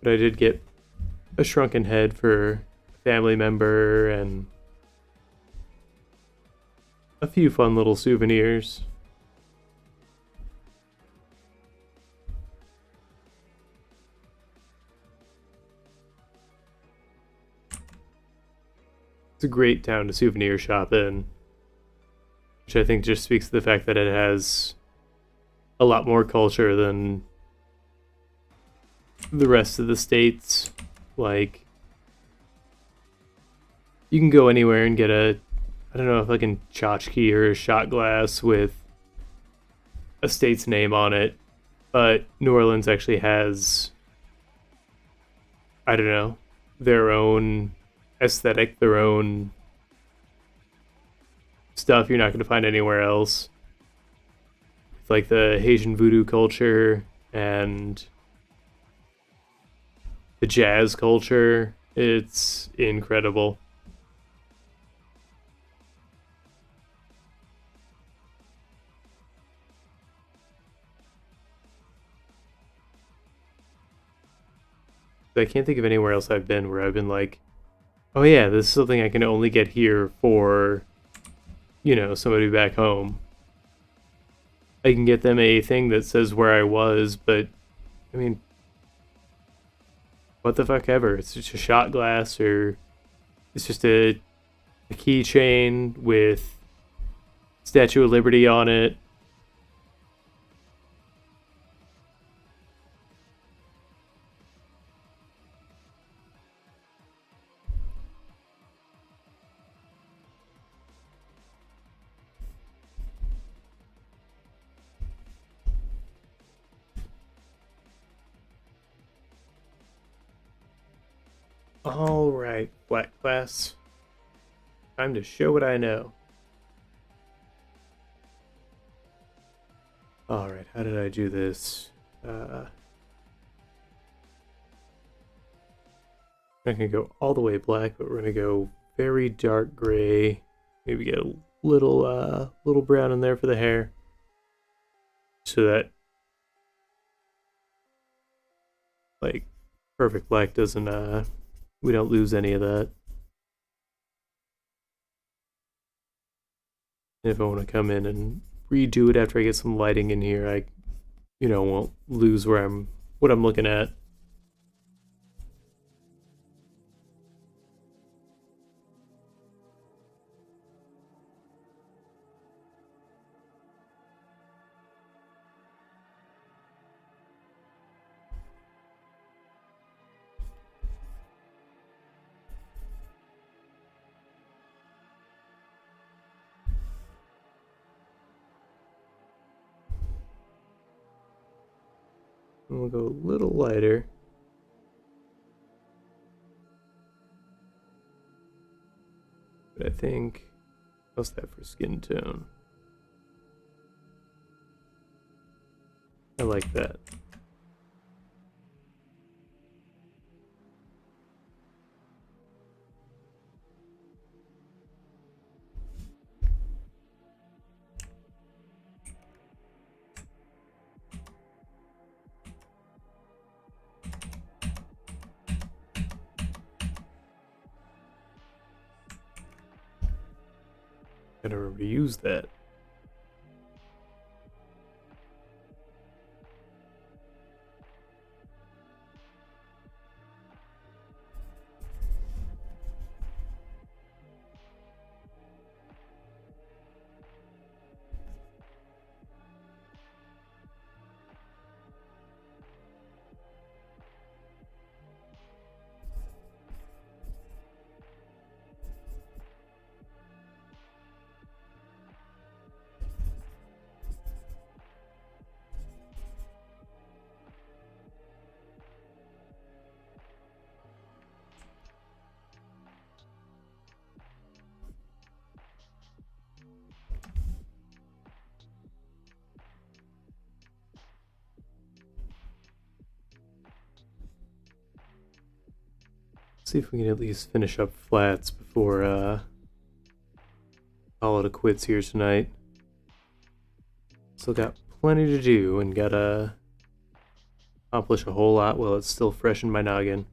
But I did get a shrunken head for a family member and a few fun little souvenirs. It's a great town to souvenir shop in, which I think just speaks to the fact that it has a lot more culture than the rest of the states. Like, you can go anywhere and get a, I don't know, if like a tchotchke or a shot glass with a state's name on it, but New Orleans actually has, I don't know, their own aesthetic, their own stuff you're not going to find anywhere else. It's like the Haitian voodoo culture and the jazz culture. It's incredible. I can't think of anywhere else I've been where I've been like, oh yeah, this is something I can only get here for, you know, somebody back home. I can get them a thing that says where I was, but I mean, what the fuck ever. It's just a shot glass, or it's just a keychain with Statue of Liberty on it. All right, Black Class. Time to show what I know. All right, how did I do this? I'm not gonna go all the way black, but we're gonna go very dark gray. Maybe get a little brown in there for the hair, so that like perfect black doesn't we don't lose any of that. And if I want to come in and redo it after I get some lighting in here, I, you know, won't lose what I'm looking at. And we'll go a little lighter. But I think, how's that for skin tone? I like that. Gotta remember to use that. See if we can at least finish up flats before call it a quits here tonight. Still got plenty to do and gotta accomplish a whole lot while it's still fresh in my noggin.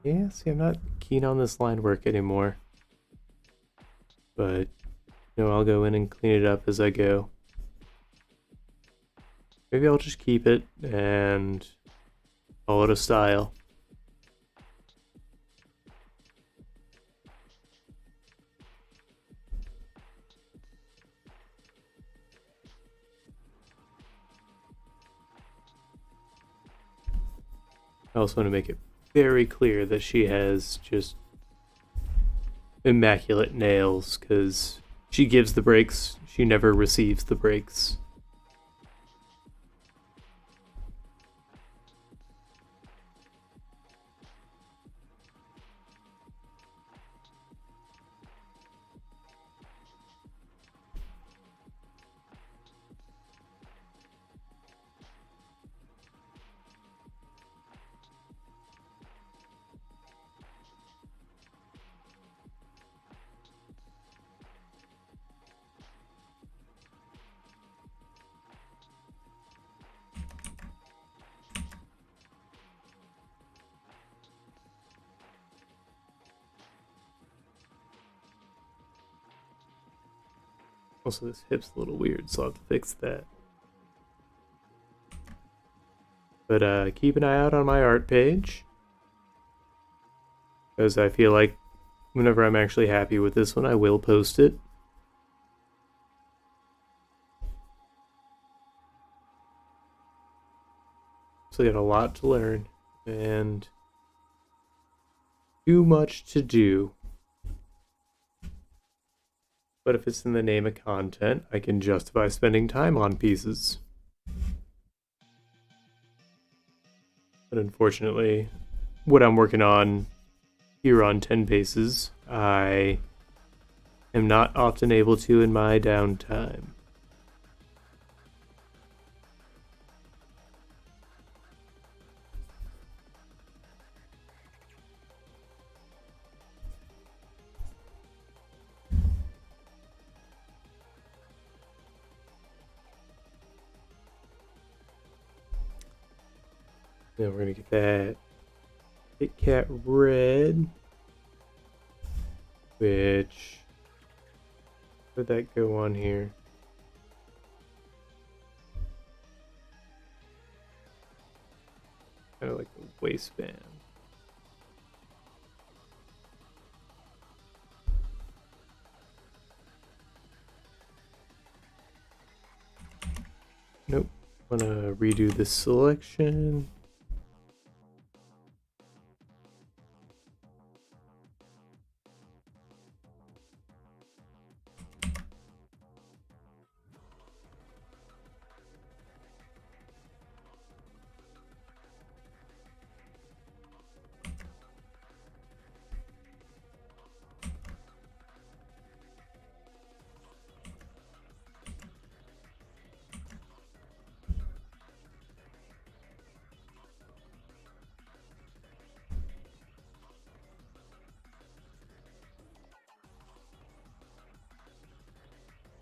Yeah, see, I'm not keen on this line work anymore. But, I'll go in and clean it up as I go. Maybe I'll just keep it and call it a style. I also want to make it very clear that she has just immaculate nails, because she gives the breaks, she never receives the breaks. Also, this hip's a little weird, so I'll have to fix that. But keep an eye out on my art page, because I feel like whenever I'm actually happy with this one, I will post it. So I got a lot to learn, and too much to do. But if it's in the name of content, I can justify spending time on pieces. But unfortunately, what I'm working on here on 10 Paces, I am not often able to in my downtime. Now we're gonna get that Kit Kat red, which, where'd that go on here? Kind of like the waistband. Nope. I'm gonna redo this selection.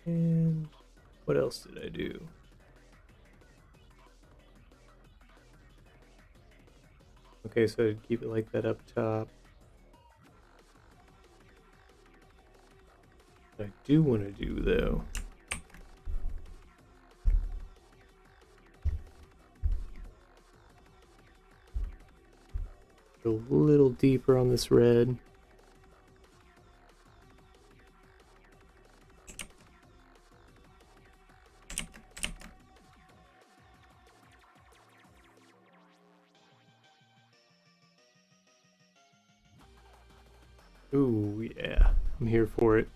And what else did I do? Okay, so I'd keep it like that up top. What I do want to do, though, go a little deeper on this red. Ooh, yeah, I'm here for it.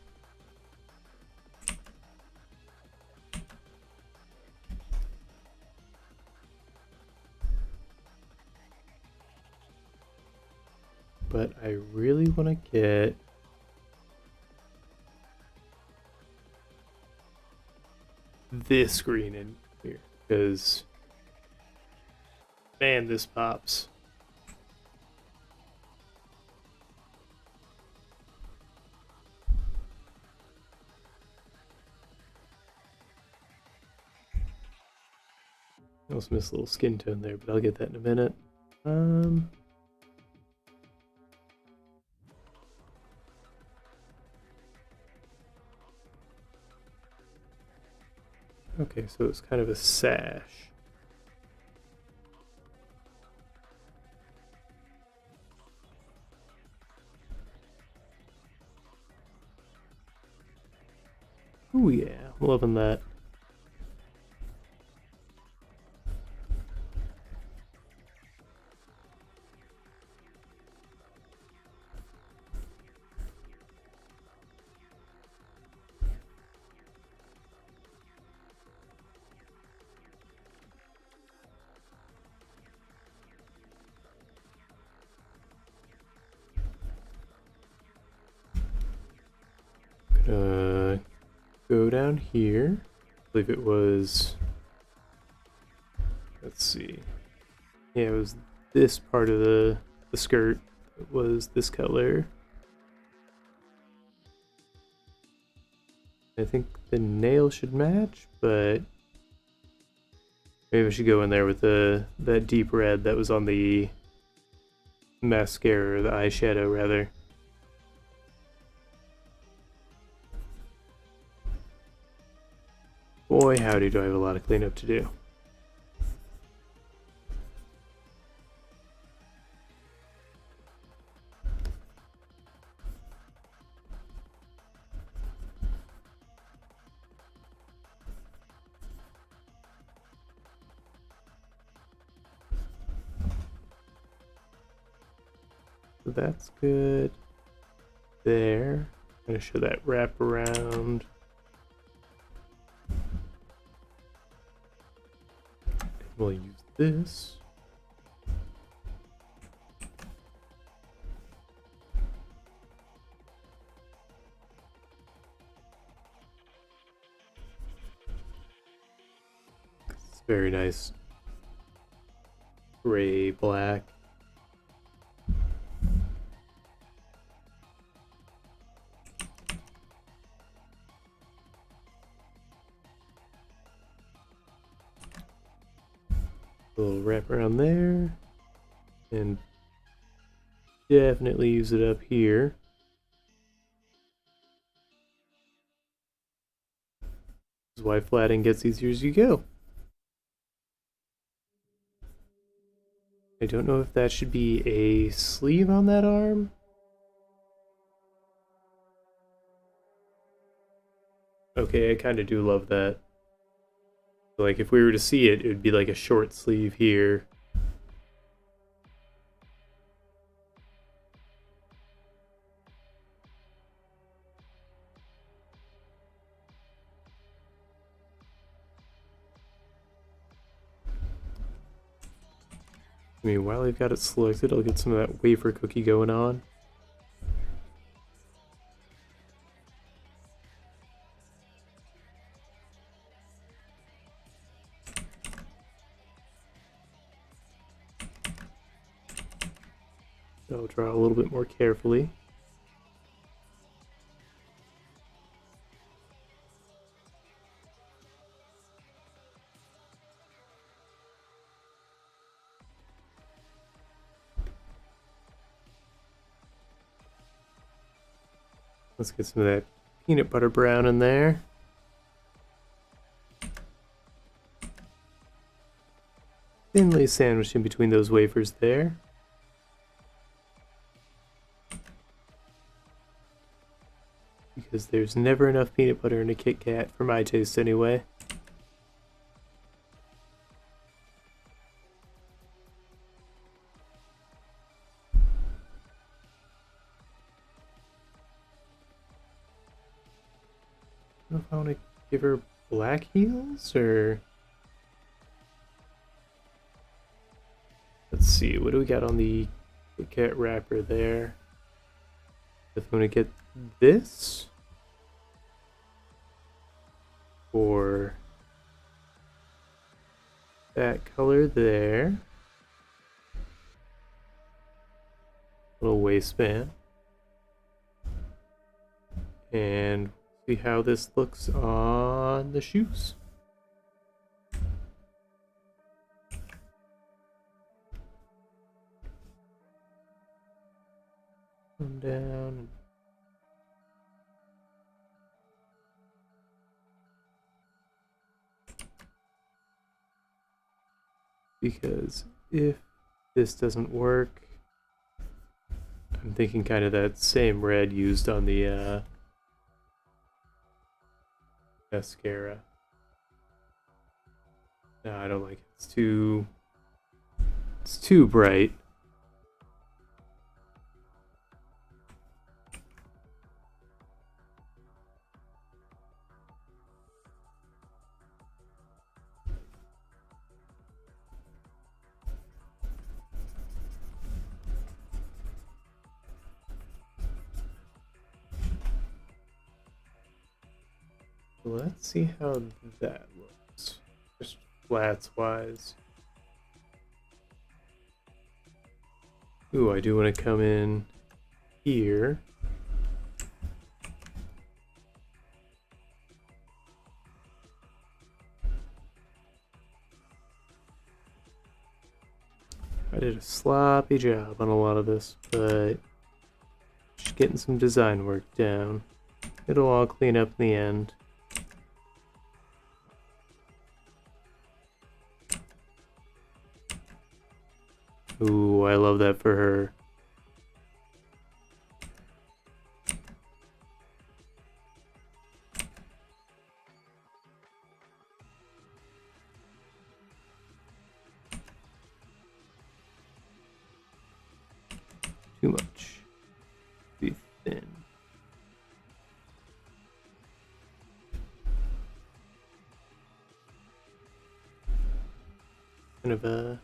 But I really want to get this green in here, because man, this pops. I almost missed a little skin tone there, but I'll get that in a minute. Okay, so it's kind of a sash. Oh yeah, loving that. Gonna go down here. I believe it was, let's see. Yeah, it was this part of the skirt. It was this color. I think the nail should match, but maybe I should go in there with that deep red that was on the mascara, or the eyeshadow rather. Boy, howdy, do I have a lot of cleanup to do. So that's good. There. I'm gonna show that wrap around. We'll use this. It's very nice. Gray, black. A little wrap around there, and definitely use it up here. This is why flatting gets easier as you go. I don't know if that should be a sleeve on that arm. Okay, I kind of do love that. Like, if we were to see it, it would be like a short sleeve here. I mean, while I've got it selected, I'll get some of that wafer cookie going on. I'll draw a little bit more carefully. Let's get some of that peanut butter brown in there. Thinly sandwiched in between those wafers there. Because there's never enough peanut butter in a Kit Kat, for my taste anyway. I don't know if I want to give her black heels, or... Let's see, what do we got on the Kit Kat wrapper there? If I'm going to get this, or that color there. Little waistband. And see how this looks on the shoes. Come down. Because if this doesn't work, I'm thinking kind of that same red used on the mascara. No, I don't like it. It's too bright. Let's see how that looks, just flats wise. Ooh, I do want to come in here. I did a sloppy job on a lot of this, but just getting some design work down. It'll all clean up in the end. Ooh, I love that for her. Too much. Be thin. Kind of a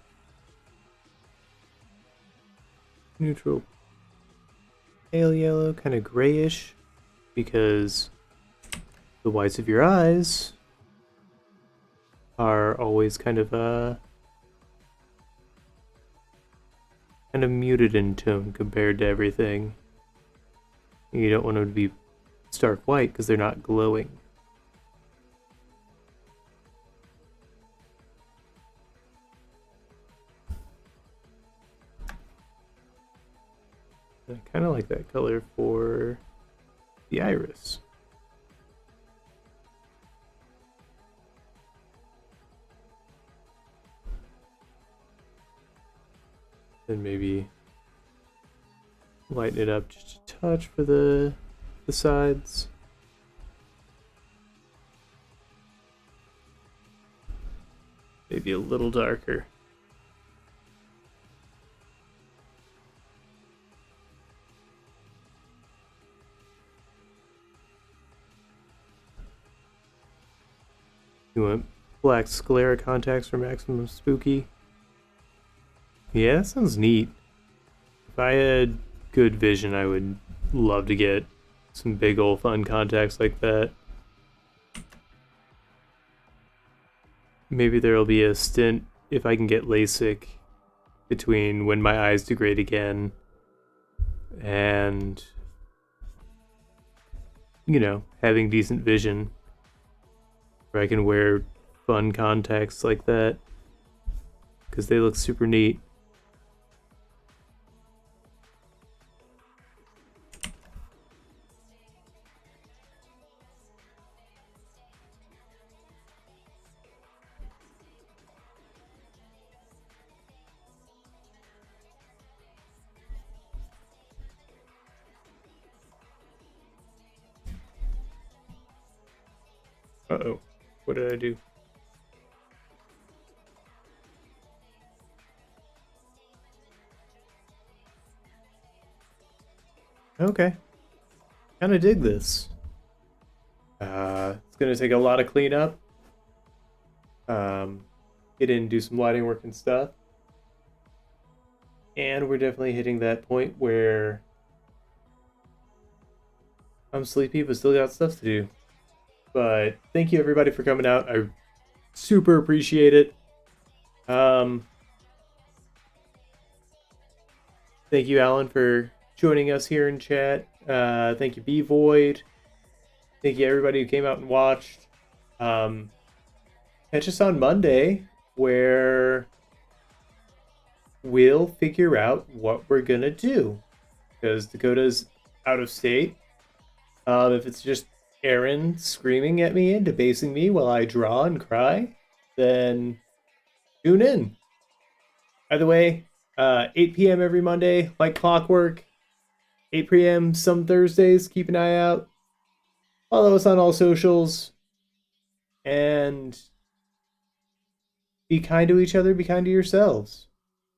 neutral pale yellow, kind of grayish, because the whites of your eyes are always kind of muted in tone compared to everything. You don't want them to be stark white because they're not glowing. I kind of like that color for the iris. Then maybe lighten it up just a touch for the sides. Maybe a little darker. You want black sclera contacts for maximum spooky? Yeah, that sounds neat. If I had good vision, I would love to get some big old fun contacts like that. Maybe there'll be a stint if I can get LASIK between when my eyes degrade again and, you know, having decent vision where I can wear fun contacts like that because they look super neat. Uh-oh. What did I do? Okay. Kinda dig this. It's gonna take a lot of cleanup. Get in, do some lighting work and stuff. And we're definitely hitting that point where I'm sleepy but still got stuff to do. But thank you everybody for coming out. I super appreciate it. Um, thank you, Alan, for joining us here in chat. Thank you, B Void. Thank you, everybody who came out and watched. Catch us on Monday, where we'll figure out what we're gonna do. Because Dakota's out of state. If it's just Aaron screaming at me and debasing me while I draw and cry, then tune in. Either way, 8 p.m. every Monday, like clockwork. 8 p.m. some Thursdays. Keep an eye out. Follow us on all socials. And be kind to each other. Be kind to yourselves.